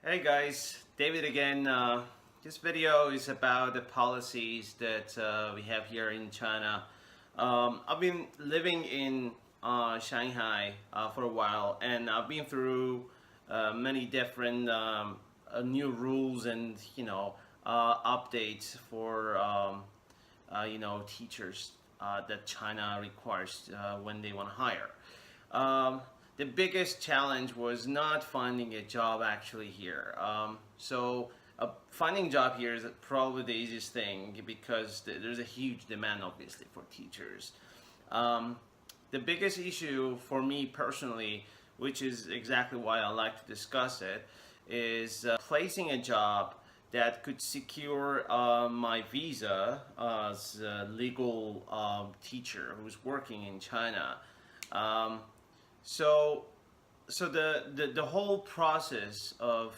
Hey guys, David again. This video is about the policies that we have here in China. I've been living in Shanghai for a while, and I've been through many different new rules and updates for teachers that China requires when they want to hire. The biggest challenge was not finding a job actually here. Finding a job here is probably the easiest thing because there's a huge demand obviously for teachers. The biggest issue for me personally, which is exactly why I like to discuss it, is placing a job that could secure my visa as a legal teacher who's working in China. So the whole process of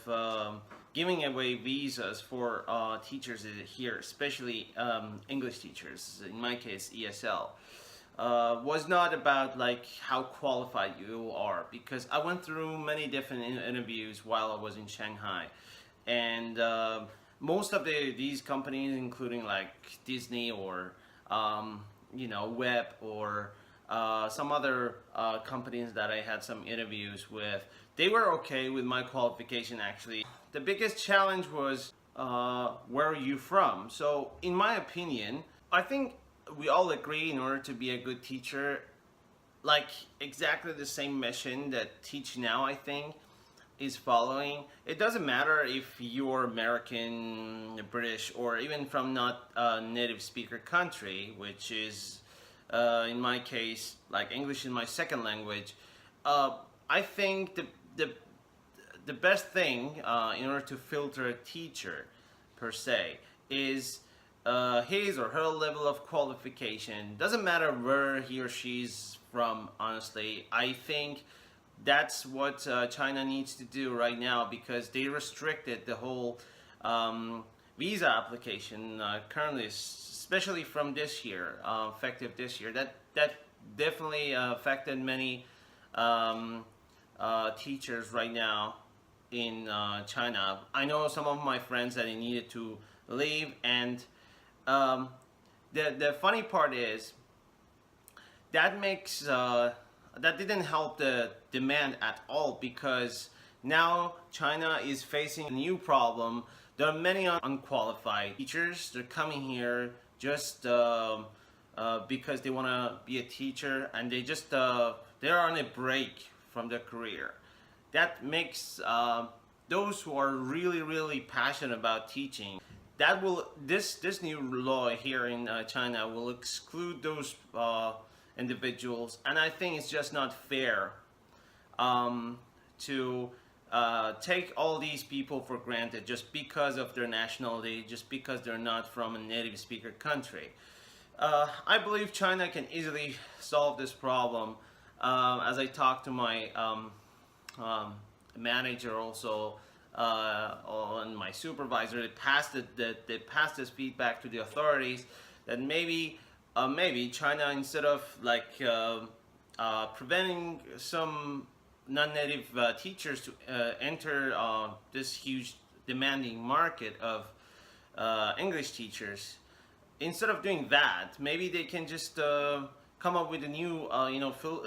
giving away visas for teachers here, especially English teachers, in my case ESL, was not about like how qualified you are, because I went through many different interviews while I was in Shanghai, and most of these companies, including like Disney or Web or some other companies that I had some interviews with, they were okay with my qualification actually. The biggest challenge was where are you from? So in my opinion, I think we all agree in order to be a good teacher, like exactly the same mission that Teach Now I think is following. It doesn't matter if you're American, British, or even from not a native speaker country, which is in my case, like English is my second language. I think the best thing in order to filter a teacher per se is his or her level of qualification. Doesn't matter where he or she's from, honestly. I think that's what China needs to do right now, because they restricted the whole visa application currently, especially from this year, effective this year. That definitely affected many teachers right now in China. I know some of my friends that they needed to leave, and the funny part is that makes that didn't help the demand at all, because now China is facing a new problem. There are many unqualified teachers. They're coming here just because they want to be a teacher, and they're on a break from their career. That makes those who are really passionate about teaching, this new law here in China will exclude those individuals, and I think it's just not fair to take all these people for granted just because of their nationality, just because they're not from a native speaker country. I believe China can easily solve this problem. As I talked to my manager also, and my supervisor, they passed this feedback to the authorities that maybe China, instead of like preventing some non-native teachers to enter this huge demanding market of English teachers, instead of doing that, maybe they can just come up with a new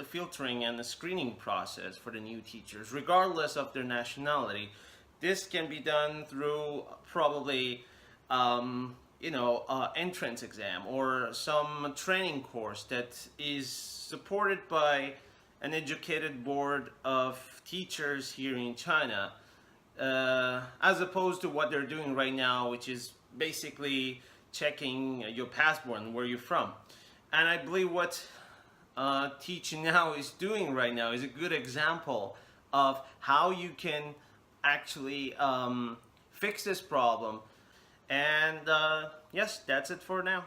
filtering and a screening process for the new teachers, regardless of their nationality. This can be done through probably entrance exam or some training course that is supported by an educated board of teachers here in China, as opposed to what they're doing right now, which is basically checking your passport and where you're from. And I believe what Teach Now is doing right now is a good example of how you can actually fix this problem. And yes, that's it for now.